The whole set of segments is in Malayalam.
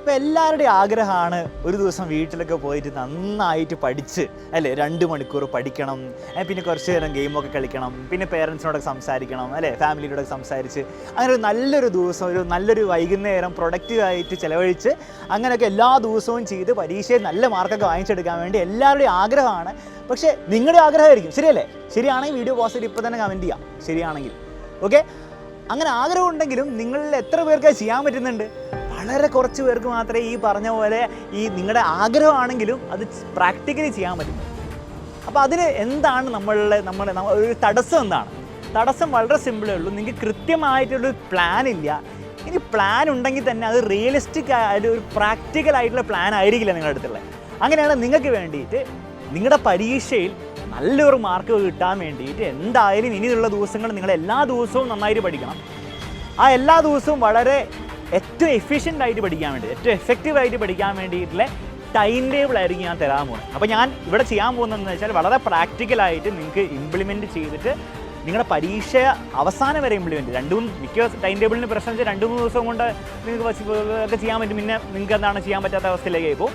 അപ്പോൾ എല്ലാവരുടെയും ആഗ്രഹമാണ് ഒരു ദിവസം വീട്ടിലൊക്കെ പോയിട്ട് നന്നായിട്ട് പഠിച്ച് അല്ലേ 2 മണിക്കൂർ പഠിക്കണം, പിന്നെ കുറച്ച് നേരം ഗെയിമൊക്കെ കളിക്കണം, പിന്നെ പേരൻസിനോടൊക്കെ സംസാരിക്കണം അല്ലേ, ഫാമിലിയോടൊക്കെ സംസാരിച്ച് അങ്ങനെ ഒരു നല്ലൊരു ദിവസം, ഒരു നല്ലൊരു വൈകുന്നേരം പ്രൊഡക്റ്റീവായിട്ട് ചിലവഴിച്ച് അങ്ങനെയൊക്കെ എല്ലാ ദിവസവും ചെയ്ത് പരീക്ഷയിൽ നല്ല മാർക്കൊക്കെ വാങ്ങിച്ചെടുക്കാൻ വേണ്ടി എല്ലാവരുടെയും ആഗ്രഹമാണ്. പക്ഷേ നിങ്ങളുടെ ആഗ്രഹമായിരിക്കും, ശരിയല്ലേ? ശരിയാണെങ്കിൽ വീഡിയോ പോസ്റ്റ് ഇപ്പോൾ തന്നെ കമൻറ്റ് ചെയ്യാം ശരിയാണെങ്കിൽ. ഓക്കെ, അങ്ങനെ ആഗ്രഹം ഉണ്ടെങ്കിലും നിങ്ങളിൽ എത്ര പേർക്ക് ചെയ്യാൻ പറ്റുന്നുണ്ട്? വളരെ കുറച്ച് പേർക്ക് മാത്രമേ ഈ പറഞ്ഞ പോലെ ഈ നിങ്ങളുടെ ആഗ്രഹമാണെങ്കിലും അത് പ്രാക്ടിക്കലി ചെയ്യാൻ പറ്റും. അപ്പോൾ അതിന് എന്താണ് നമ്മുടെ ഒരു തടസ്സം എന്താണ്? തടസ്സം വളരെ സിമ്പിളേ ഉള്ളൂ. നിങ്ങൾക്ക് കൃത്യമായിട്ടുള്ളൊരു പ്ലാൻ ഇല്ല. ഇനി പ്ലാൻ ഉണ്ടെങ്കിൽ തന്നെ അത് റിയലിസ്റ്റിക് ആയിട്ട് ഒരു പ്രാക്ടിക്കൽ ആയിട്ടുള്ള പ്ലാൻ ആയിരിക്കില്ല നിങ്ങളുടെ അടുത്തുള്ളത്. അങ്ങനെയാണ് നിങ്ങൾക്ക് വേണ്ടിയിട്ട് നിങ്ങളുടെ പരീക്ഷയിൽ നല്ലൊരു മാർക്ക് കിട്ടാൻ വേണ്ടിയിട്ട് എന്തായാലും ഇനിയുള്ള ദിവസങ്ങൾ നിങ്ങൾ എല്ലാ ദിവസവും നന്നായിട്ട് പഠിക്കണം. ആ എല്ലാ ദിവസവും വളരെ ഏറ്റവും എഫിഷ്യൻ്റ് ആയിട്ട് പഠിക്കാൻ വേണ്ടി, ഏറ്റവും എഫക്റ്റീവായിട്ട് പഠിക്കാൻ വേണ്ടിയിട്ടുള്ള ടൈം ടേബിൾ ആയിരിക്കും ഞാൻ തരാൻ പോകുന്നത്. അപ്പോൾ ഞാൻ ഇവിടെ ചെയ്യാൻ പോകുന്നതെന്ന് വെച്ചാൽ വളരെ പ്രാക്ടിക്കലായിട്ട് നിങ്ങൾക്ക് ഇംപ്ലിമെൻറ്റ് ചെയ്തിട്ട് നിങ്ങളുടെ പരീക്ഷ അവസാനം വരെ ഇംപ്ലിമെൻറ്റ് മിക്ക ടൈം ടേബിളിന് പ്രശ്നം വെച്ചാൽ 2-3 ദിവസം കൊണ്ട് നിങ്ങൾക്ക് ഒക്കെ ചെയ്യാൻ പറ്റും. പിന്നെ നിങ്ങൾക്ക് എന്താണ് ചെയ്യാൻ പറ്റാത്ത അവസ്ഥയിലേക്ക് ഇപ്പോൾ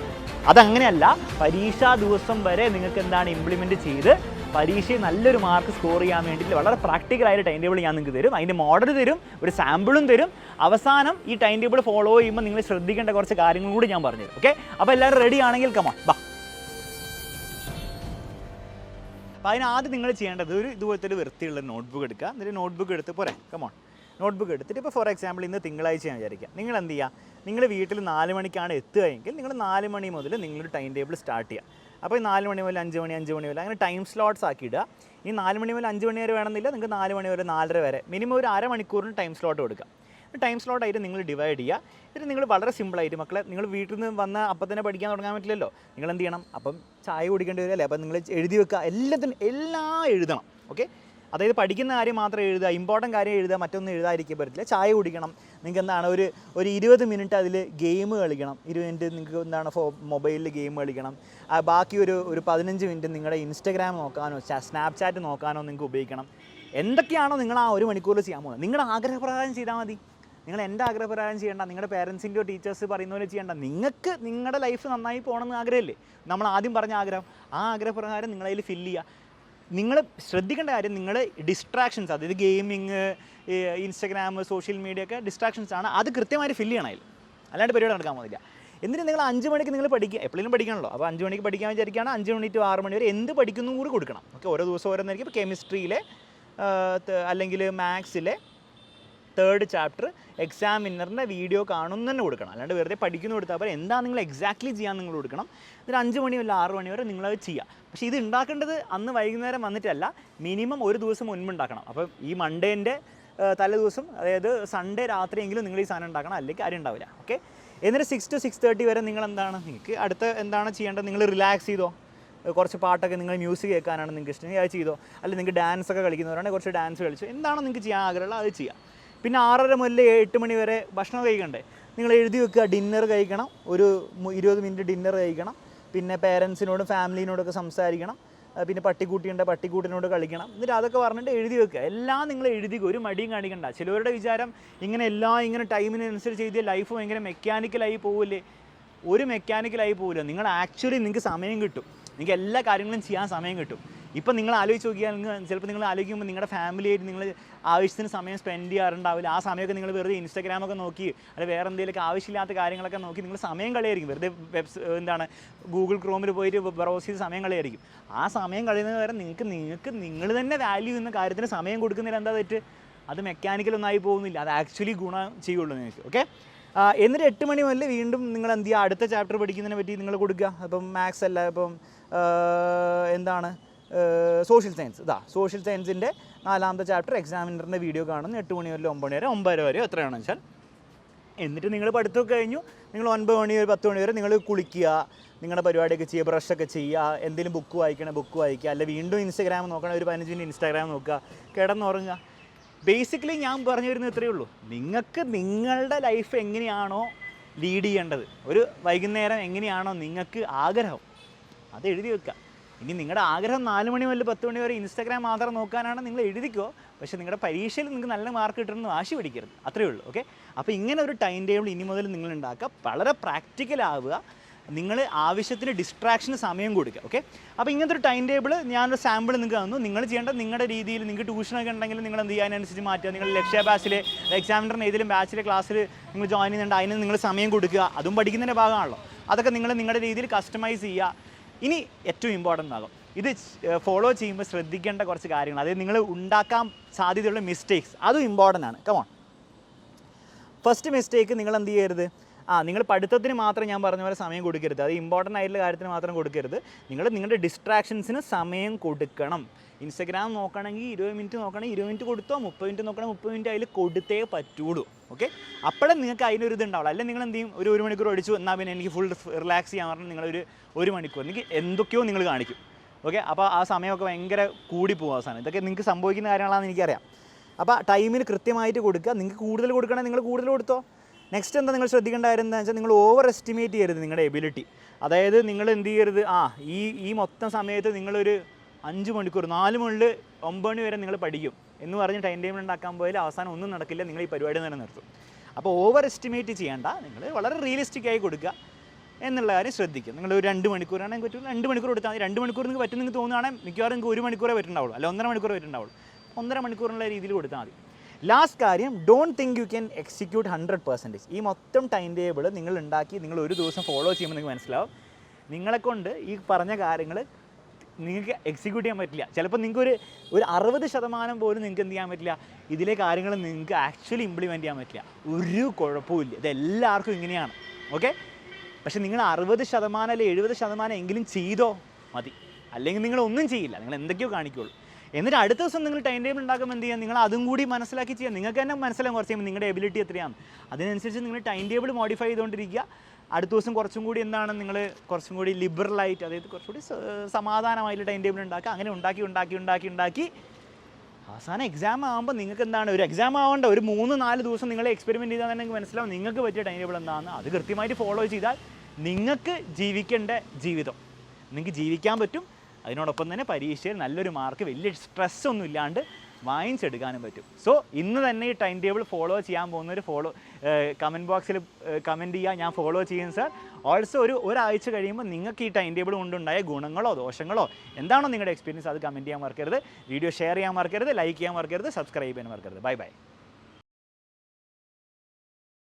അതങ്ങനെയല്ല. പരീക്ഷാ ദിവസം വരെ നിങ്ങൾക്ക് എന്താണ് ഇംപ്ലിമെൻറ്റ് ചെയ്ത് പരീക്ഷയിൽ നല്ലൊരു മാർക്ക് സ്കോർ ചെയ്യാൻ വേണ്ടിയിട്ട് വളരെ പ്രാക്ടിക്കലായിട്ട് ടൈം ടേബിൾ ഞാൻ നിങ്ങൾക്ക് തരും. അതിൻ്റെ മോഡൽ തരും, ഒരു സാമ്പിളും തരും. അവസാനം ഈ ടൈം ടേബിൾ ഫോളോ ചെയ്യുമ്പോൾ നിങ്ങൾ ശ്രദ്ധിക്കേണ്ട കുറച്ച് കാര്യങ്ങളും കൂടി ഞാൻ പറഞ്ഞുതരും. ഓക്കെ, അപ്പോൾ എല്ലാവരും റെഡി ആണെങ്കിൽ കമോൺ ബാ. അപ്പോൾ അതിനാദ്യം നിങ്ങൾ ചെയ്യേണ്ടത് ഇതുപോലത്തെ ഒരു വൃത്തിയുള്ള നോട്ട്ബുക്ക് എടുക്കുക. എന്നിട്ട് നോട്ട്ബുക്ക് എടുത്ത് പോരെ, കമോൺ. നോട്ട്ബുക്ക് എടുത്തിട്ട് ഇപ്പോൾ ഫോർ എക്സാമ്പിൾ ഇന്ന് തിങ്കളാഴ്ച ഞാൻ വിചാരിക്കുക. നിങ്ങൾ എന്ത് ചെയ്യുക? നിങ്ങൾ വീട്ടിൽ 4 മണിക്കാണ് എത്തുകയെങ്കിൽ നിങ്ങൾ 4 മണി മുതൽ നിങ്ങളൊരു ടൈം ടേബിൾ സ്റ്റാർട്ട് ചെയ്യുക. അപ്പോൾ 4 മണി മുതൽ 5 മണി, 5 മണി വരെ അങ്ങനെ ടൈം സ്ലോട്ട്സ് ആക്കി ഇടുക. ഈ 4 മണി മുതൽ 5 മണി വരെ വേണമെന്നില്ല, നിങ്ങൾക്ക് 4 മണി വരെ 4:30 വരെ മിനിമം ഒരു അരമണിക്കൂറിന് ടൈം സ്ലോട്ട് കൊടുക്കുക. ടൈം സ്ലോട്ടായിട്ട് നിങ്ങൾ ഡിവൈഡ് ചെയ്യുക. എന്നിട്ട് നിങ്ങൾ വളരെ സിമ്പിളായിട്ട് മക്കളെ, നിങ്ങൾ വീട്ടിൽ നിന്ന് വന്ന അപ്പം തന്നെ പഠിക്കാൻ തുടങ്ങാൻ പറ്റില്ലല്ലോ. നിങ്ങൾ എന്ത് ചെയ്യണം? അപ്പം ചായ കുടിക്കേണ്ടി വരില്ലേ? അപ്പം നിങ്ങൾ എഴുതി വെക്കുക, എല്ലാം എഴുതണം. ഓക്കെ, അതായത് പഠിക്കുന്ന കാര്യം മാത്രം എഴുതുക, ഇമ്പോർട്ടൻറ്റ് കാര്യം എഴുതുക, മറ്റൊന്നും എഴുതാതിരിക്കാൻ പറ്റില്ല. ചായ കുടിക്കണം. നിങ്ങൾക്ക് എന്താണ് ഒരു 20 മിനിറ്റ് അതിൽ ഗെയിം കളിക്കണം. 20 മിനിറ്റ് നിങ്ങൾക്ക് എന്താണ് മൊബൈലിൽ ഗെയിം കളിക്കണം. ബാക്കി ഒരു 15 മിനിറ്റ് നിങ്ങളുടെ ഇൻസ്റ്റഗ്രാം നോക്കാനോ സ്നാപ്ചാറ്റ് നോക്കാനോ നിങ്ങൾക്ക് ഉപയോഗിക്കണം. എന്തൊക്കെയാണോ നിങ്ങൾ ആ 1 മണിക്കൂറിൽ ചെയ്യാൻ പോകുന്നത് നിങ്ങളുടെ ആഗ്രഹപ്രകാരം ചെയ്താൽ മതി. നിങ്ങൾ എൻ്റെ ആഗ്രഹപ്രകാരം ചെയ്യേണ്ട, നിങ്ങളുടെ പേരൻസിൻ്റെയോ ടീച്ചേഴ്സ് പറയുന്ന പോലെ ചെയ്യേണ്ട. നിങ്ങൾക്ക് നിങ്ങളുടെ ലൈഫ് നന്നായി പോകണമെന്ന് ആഗ്രഹമില്ലേ? നമ്മൾ ആദ്യം പറഞ്ഞ ആഗ്രഹം, ആ ആഗ്രഹപ്രകാരം നിങ്ങളതിൽ ഫില്ല് ചെയ്യുക. നിങ്ങൾ ശ്രദ്ധിക്കേണ്ട കാര്യം, നിങ്ങൾ ഡിസ്ട്രാക്ഷൻസ്, അതായത് ഗെയിമിങ്, ഇൻസ്റ്റഗ്രാം, സോഷ്യൽ മീഡിയ ഒക്കെ ഡിസ്ട്രാക്ഷൻസ് ആണ്. അത് കൃത്യമായിട്ട് ഫില്ല് ചെയ്യണം അതിൽ, അല്ലാണ്ട് പരിപാടി നടക്കാൻ പോകുന്നില്ല. എന്നിട്ട് നിങ്ങൾ 5 മണിക്ക് നിങ്ങൾ പഠിക്കുക, എപ്പോഴും പഠിക്കണമല്ലോ. അപ്പോൾ 5 മണിക്ക് പഠിക്കാൻ വിചാരിക്കുകയാണ്, 5 മണി to 6 മണി വരെ എന്ത് പഠിക്കുന്നതും കൂടി കൊടുക്കണം. ഓക്കെ, ഓരോ ദിവസം ഓരോന്നായിരിക്കും. ഇപ്പോൾ കെമിസ്ട്രിയിലെ അല്ലെങ്കിൽ മാത്സിലെ 3rd ചാപ്റ്റർ എക്സാമിനറിൻ്റെ വീഡിയോ കാണുന്നു തന്നെ കൊടുക്കണം. അല്ലാണ്ട് വെറുതെ പഠിക്കുന്നു കൊടുത്താൽ പോലെ എന്താ നിങ്ങൾ എക്സാക്ട്ലി ചെയ്യാൻ നിങ്ങൾ കൊടുക്കണം. എന്നിട്ട് 5 മണി മുതൽ 6 മണി വരെ നിങ്ങളത് ചെയ്യുക. പക്ഷേ ഇത് ഉണ്ടാക്കേണ്ടത് അന്ന് വൈകുന്നേരം വന്നിട്ടല്ല, മിനിമം ഒരു ദിവസം മുൻപ് ഉണ്ടാക്കണം. അപ്പം ഈ മൺഡേൻ്റെ തലേ ദിവസം, അതായത് സൺഡേ രാത്രിയെങ്കിലും നിങ്ങൾ ഈ സാധനം ഉണ്ടാക്കണം, അല്ലെങ്കിൽ കാര്യം ഉണ്ടാവില്ല. ഓക്കെ, എന്നിട്ട് 6 to 6:30 വരെ നിങ്ങൾ എന്താണ്, നിങ്ങൾക്ക് അടുത്ത എന്താണ് ചെയ്യേണ്ടത്? നിങ്ങൾ റിലാക്സ് ചെയ്തോ. കുറച്ച് പാട്ടൊക്കെ നിങ്ങൾ മ്യൂസിക് കേൾക്കാനാണ് നിങ്ങൾക്ക് ഇഷ്ടം, അത് ചെയ്തോ. അല്ലെങ്കിൽ നിങ്ങൾക്ക് ഡാൻസൊക്കെ കളിക്കുന്നവരാണെങ്കിൽ കുറച്ച് ഡാൻസ് കളിച്ചോ. എന്താണോ നിങ്ങൾക്ക് ചെയ്യാൻ ആഗ്രഹമുള്ള അത് ചെയ്യുക. പിന്നെ 6:30 മുതൽ 8 മണി വരെ ഭക്ഷണം കഴിക്കണ്ടേ? നിങ്ങൾ എഴുതി വെക്കുക, ഡിന്നർ കഴിക്കണം, ഒരു 20 മിനിറ്റ് ഡിന്നർ കഴിക്കണം. പിന്നെ പേരൻസിനോടും ഫാമിലിനോടൊക്കെ സംസാരിക്കണം. പിന്നെ പട്ടിക്കുട്ടിയുണ്ട്, പട്ടിക്കൂട്ടിനോട് കളിക്കണം. എന്നിട്ട് അതൊക്കെ പറഞ്ഞിട്ട് എഴുതി വെക്കുക. എല്ലാം നിങ്ങൾ എഴുതിക്കുക, ഒരു മടിയും കാണിക്കണ്ട. ചിലവരുടെ വിചാരം ഇങ്ങനെ എല്ലാം ഇങ്ങനെ ടൈമിനനുസരിച്ച് എഴുതിയ ലൈഫ് ഭയങ്കര മെക്കാനിക്കലായി പോവില്ലേ? ഒരു മെക്കാനിക്കലായി പോവില്ല. നിങ്ങൾ ആക്ച്വലി നിങ്ങൾക്ക് സമയം കിട്ടും, നിങ്ങൾക്ക് എല്ലാ കാര്യങ്ങളും ചെയ്യാൻ സമയം കിട്ടും. ഇപ്പം നിങ്ങൾ ആലോചിച്ച് നോക്കിയാൽ ചിലപ്പോൾ നിങ്ങൾ ആലോചിക്കുമ്പോൾ നിങ്ങളുടെ ഫാമിലിയായിട്ട് നിങ്ങൾ ആവശ്യത്തിന് സമയം സ്പെൻഡ് ചെയ്യാറുണ്ടാവില്ല. ആ സമയമൊക്കെ നിങ്ങൾ വെറുതെ ഇൻസ്റ്റാഗ്രാമൊക്കെ നോക്കി, അല്ലെങ്കിൽ വേറെ എന്തെങ്കിലുമൊക്കെ ആവശ്യമില്ലാത്ത കാര്യങ്ങളൊക്കെ നോക്കി നിങ്ങൾ സമയം കളയായിരിക്കും. വെറുതെ എന്താണ് ഗൂഗിൾ ക്രോമിൽ പോയിട്ട് ബ്രൗസ് ചെയ്ത് സമയം കളയായിരിക്കും. ആ സമയം കളയുന്നത് വരെ നിങ്ങൾ തന്നെ വാല്യൂ എന്ന കാര്യത്തിന് സമയം കൊടുക്കുന്നില്ല. എന്താ തെറ്റ്? അത് മെക്കാനിക്കലൊന്നായി പോകുന്നില്ല, അത് ആക്ച്വലി ഗുണം ചെയ്യുള്ളൂ നിങ്ങൾക്ക്. ഓക്കെ, എന്നിട്ട് 8 മണി മുതൽ വീണ്ടും നിങ്ങൾ എന്ത് ചെയ്യുക? അടുത്ത ചാപ്റ്റർ പഠിക്കുന്നതിനെ പറ്റി നിങ്ങൾ കൊടുക്കുക. അപ്പം മാത്സ് അല്ല, ഇപ്പം എന്താണ് സോഷ്യൽ സയൻസ്. സോഷ്യൽ സയൻസിൻ്റെ 4ാമത്തെ ചാപ്റ്റർ എക്സാമിനറിൻ്റെ വീഡിയോ കാണുന്നു. 8 മണി മുതൽ 9 മണി വരെ, 9:30 വരെ എത്രയാണെന്ന് വെച്ചാൽ. എന്നിട്ട് നിങ്ങൾ പഠിത്തമൊക്കെ കഴിഞ്ഞു, നിങ്ങൾ 9 മണി വരെ 10 മണി വരെ നിങ്ങൾ കുളിക്കുക, നിങ്ങളുടെ പരിപാടിയൊക്കെ ചെയ്യുക, ബ്രഷൊക്കെ ചെയ്യുക, എന്തെങ്കിലും ബുക്ക് വായിക്കണേ ബുക്ക് വായിക്കുക, അല്ല വീണ്ടും ഇൻസ്റ്റാഗ്രാം നോക്കണം, ഒരു 15 മിനിറ്റ് ഇൻസ്റ്റാഗ്രാം നോക്കുക, കിടന്നുറങ്ങുക. ബേസിക്കലി ഞാൻ പറഞ്ഞു വരുന്നത് ഇത്രയേ ഉള്ളൂ. നിങ്ങൾക്ക് നിങ്ങളുടെ ലൈഫ് എങ്ങനെയാണോ ലീഡ് ചെയ്യേണ്ടത്, ഒരു വൈകുന്നേരം എങ്ങനെയാണോ നിങ്ങൾക്ക് ആഗ്രഹം, അത് എഴുതി വെക്കുക. ഇനി നിങ്ങളുടെ ആഗ്രഹം 4 മണി മുതൽ 10 മണി വരെ ഇൻസ്റ്റാഗ്രാം മാത്രം നോക്കാനാണ്, നിങ്ങൾ എഴുതിക്കോ. പക്ഷേ നിങ്ങളുടെ പരീക്ഷയിൽ നിങ്ങൾക്ക് നല്ല മാർക്ക് കിട്ടണമെന്ന് വാശി പിടിക്കരുത്, അത്രയേ ഉള്ളൂ. ഓക്കെ, അപ്പോൾ ഇങ്ങനെ ഒരു ടൈം ടേബിൾ ഇനി മുതൽ നിങ്ങൾ ഉണ്ടാക്കുക, വളരെ പ്രാക്ടിക്കലാവുക, നിങ്ങൾ ആവശ്യത്തിന് ഡിസ്ട്രാക്ഷന് സമയം കൊടുക്കുക. ഓക്കെ, അപ്പോൾ ഇങ്ങനത്തെ ഒരു ടൈം ടേബിൾ ഞാനൊരു സാമ്പിൾ നിങ്ങൾക്ക് തന്നു. നിങ്ങൾ ചെയ്യേണ്ടത് നിങ്ങളുടെ രീതിയിൽ, നിങ്ങൾക്ക് ട്യൂഷനൊക്കെ ഉണ്ടെങ്കിൽ നിങ്ങൾ എന്ത് ചെയ്യുക, അതിനനുസരിച്ച് മാറ്റുക. നിങ്ങൾ ലക്ഷ്യ ബാച്ചിൽ എക്സാമിനറിന് ഏതെങ്കിലും ബാച്ചിലെ ക്ലാസ്സിൽ നിങ്ങൾ ജോയിൻ ചെയ്യുന്നുണ്ട്, അതിന് നിങ്ങൾ സമയം കൊടുക്കുക, അതും പഠിക്കുന്നതിൻ്റെ ഭാഗമാണല്ലോ. അതൊക്കെ നിങ്ങൾ നിങ്ങളുടെ രീതിയിൽ കസ്റ്റമൈസ് ചെയ്യുക. ഇനി ഏറ്റവും ഇമ്പോർട്ടൻ്റ് ഭാഗം, ഇത് ഫോളോ ചെയ്യുമ്പോൾ ശ്രദ്ധിക്കേണ്ട കുറച്ച് കാര്യങ്ങൾ, അതായത് നിങ്ങൾ ഉണ്ടാക്കാൻ സാധ്യതയുള്ള മിസ്റ്റേക്സ്, അതും ഇമ്പോർട്ടൻ്റ് ആണ്. കമോൺ, ഫസ്റ്റ് മിസ്റ്റേക്ക് നിങ്ങൾ എന്ത് ചെയ്യരുത്, നിങ്ങൾ പഠിത്തത്തിന് മാത്രം ഞാൻ പറഞ്ഞ പോലെ സമയം കൊടുക്കരുത്, അത് ഇമ്പോർട്ടൻ്റ് ആയിട്ടുള്ള കാര്യത്തിന് മാത്രം കൊടുക്കരുത്. നിങ്ങൾ നിങ്ങളുടെ ഡിസ്ട്രാക്ഷൻസിന് സമയം കൊടുക്കണം. ഇൻസ്റ്റഗ്രാം നോക്കണമെങ്കിൽ 20 മിനിറ്റ് നോക്കണമെങ്കിൽ 20 മിനിറ്റ് കൊടുത്തോ, 30 മിനിറ്റ് നോക്കണമെങ്കിൽ 30 മിനിറ്റ് അതിൽ കൊടുത്തേ പറ്റുള്ളൂ. ഓക്കെ, അപ്പോഴും നിങ്ങൾക്ക് അതിനൊരു ഇത് ഉണ്ടാവുള്ളൂ. അല്ലെങ്കിൽ നിങ്ങൾ എന്ത് ചെയ്യും, ഒരു മണിക്കൂർ അടിച്ചു, എന്നാൽ പിന്നെ എനിക്ക് ഫുൾ റിലാക്സ് ചെയ്യാൻ പറഞ്ഞാൽ നിങ്ങളൊരു 1 മണിക്കൂർ എനിക്ക് എന്തൊക്കെയോ നിങ്ങൾ കാണിക്കും. ഓക്കെ, അപ്പോൾ ആ സമയമൊക്കെ ഭയങ്കര കൂടിപ്പോകും അവസാനം. ഇതൊക്കെ നിങ്ങൾക്ക് സംഭവിക്കുന്ന കാര്യങ്ങളാണെന്ന് എനിക്കറിയാം. അപ്പോൾ ടൈമിന് കൃത്യമായിട്ട് കൊടുക്കുക. നിങ്ങൾക്ക് കൂടുതൽ കൊടുക്കണമെങ്കിൽ നിങ്ങൾ കൂടുതൽ കൊടുത്തോ. നെക്സ്റ്റ് എന്താ നിങ്ങൾ ശ്രദ്ധിക്കേണ്ട കാര്യം എന്താണെന്ന് വെച്ചാൽ, നിങ്ങൾ ഓവർ എസ്റ്റിമേറ്റ് ചെയ്യരുത് നിങ്ങളുടെ എബിലിറ്റി. അതായത് നിങ്ങൾ എന്ത് ചെയ്യരുത്, ഈ മൊത്തം സമയത്ത് നിങ്ങളൊരു 5 മണിക്കൂർ 4 മുതൽ 9 മണി വരെ നിങ്ങൾ പഠിക്കും എന്ന് പറഞ്ഞ് ടൈം ടേബിൾ ഉണ്ടാക്കാൻ പോയാൽ അവസാനം ഒന്നും നടക്കില്ല, നിങ്ങൾ ഈ പരിപാടി തന്നെ നിർത്തും. അപ്പോൾ ഓവർ എസ്റ്റിമേറ്റ് ചെയ്യേണ്ട, നിങ്ങൾ വളരെ റിയലിസ്റ്റിക് ആയി കൊടുക്കുക എന്നുള്ള കാര്യം ശ്രദ്ധിക്കുക. നിങ്ങൾ ഒരു 2 മണിക്കൂറാണെങ്കിൽ പറ്റും, 2 മണിക്കൂർ കൊടുത്താൽ മതി. 2 മണിക്കൂർ നിങ്ങൾക്ക് പറ്റും, നിങ്ങൾക്ക് തോന്നുകയാണെങ്കിൽ മിക്കവാറും നിങ്ങൾക്ക് 1 മണിക്കൂറേ പറ്റുന്നുണ്ടാവുള്ളൂ, അല്ല 1.5 മണിക്കൂർ പറ്റുന്നുണ്ടാവുള്ളൂ. 1.5 മണിക്കൂറിനുള്ള രീതിയിൽ കൊടുത്താൽ മതി. ലാസ്റ്റ് കാര്യം, don't think you can execute 100%. ഈ മൊത്തം ടൈം ടേബിൾ നിങ്ങൾ ഉണ്ടാക്കി നിങ്ങൾ ഒരു ദിവസം ഫോളോ ചെയ്യുമ്പോൾ നിങ്ങൾക്ക് മനസ്സിലാവും, നിങ്ങളെക്കൊണ്ട് ഈ പറഞ്ഞ കാര്യങ്ങൾ നിങ്ങൾക്ക് എക്സിക്യൂട്ട് ചെയ്യാൻ പറ്റില്ല. ചിലപ്പോൾ നിങ്ങൾക്ക് ഒരു 60% പോലും നിങ്ങൾക്ക് എന്ത് ചെയ്യാൻ പറ്റില്ല, ഇതിലെ കാര്യങ്ങൾ നിങ്ങൾക്ക് ആക്ച്വലി ഇംപ്ലിമെൻറ്റ് ചെയ്യാൻ പറ്റില്ല. ഒരു കുഴപ്പമില്ല, ഇതെല്ലാവർക്കും ഇങ്ങനെയാണ്. ഓക്കെ, പക്ഷേ നിങ്ങൾ 60% അല്ലെങ്കിൽ 70% എങ്കിലും ചെയ്തോ മതി, അല്ലെങ്കിൽ നിങ്ങൾ ഒന്നും ചെയ്യില്ല, നിങ്ങൾ എന്തൊക്കെയോ കാണിക്കുള്ളൂ. എന്നിട്ട് അടുത്ത ദിവസം നിങ്ങൾ ടൈം ടേബിൾ ഉണ്ടാക്കുമ്പോൾ എന്ത് ചെയ്യുക, നിങ്ങൾ അതും കൂടി മനസ്സിലാക്കി ചെയ്യുക. നിങ്ങൾക്ക് തന്നെ മനസ്സിലാകും കുറച്ച് കഴിയുമ്പോൾ നിങ്ങളുടെ എബിലിറ്റി എത്രയാണ്. അതിനനുസരിച്ച് നിങ്ങൾ ടൈം ടേബിൾ മോഡിഫൈ ചെയ്തുകൊണ്ടിരിക്കുക. അടുത്ത ദിവസം കുറച്ചും കൂടി എന്താണ്, നിങ്ങൾ കുറച്ചും കൂടി ലിബറലായിട്ട്, അതായത് കുറച്ചുകൂടി സമാധാനമായിട്ട് ടൈം ടേബിൾ ഉണ്ടാക്കുക. അങ്ങനെ ഉണ്ടാക്കി അവസാനം എക്സാം ആകുമ്പോൾ നിങ്ങൾക്ക് എന്താണ്, ഒരു എക്സാം ആവേണ്ട ഒരു 3-4 ദിവസം നിങ്ങൾ എക്സ്പെരിമെൻറ്റ് ചെയ്താൽ തന്നെ മനസ്സിലാവും നിങ്ങൾക്ക് പറ്റിയ ടൈം ടേബിൾ എന്താണെന്ന്. അത് കൃത്യമായിട്ട് ഫോളോ ചെയ്താൽ നിങ്ങൾക്ക് ജീവിക്കേണ്ട ജീവിതം നിങ്ങൾക്ക് ജീവിക്കാൻ പറ്റും. അതിനോടൊപ്പം തന്നെ പരീക്ഷയിൽ നല്ലൊരു മാർക്ക് വലിയ സ്ട്രെസ്സൊന്നും ഇല്ലാണ്ട് വാങ്ങിച്ചെടുക്കാനും പറ്റും. സോ ഇന്ന് തന്നെ ഈ ടൈം ടേബിൾ ഫോളോ ചെയ്യാൻ പോകുന്നവർ കമൻറ്റ് ബോക്സിൽ കമൻറ്റ് ചെയ്യുക, ഞാൻ ഫോളോ ചെയ്യും സർ. ഓൾസോ ഒരാഴ്ച കഴിയുമ്പോൾ നിങ്ങൾക്ക് ഈ ടൈം ടേബിൾ കൊണ്ടുണ്ടായ ഗുണങ്ങളോ ദോഷങ്ങളോ എന്താണോ നിങ്ങളുടെ എക്സ്പീരിയൻസ്, അത് കമൻറ്റ് ചെയ്യാൻ മറക്കരുത്. വീഡിയോ ഷെയർ ചെയ്യാൻ മറക്കരുത്, ലൈക്ക് ചെയ്യാൻ മറക്കരുത്, സബ്സ്ക്രൈബ് ചെയ്യാൻ മറക്കരുത്. Bye bye.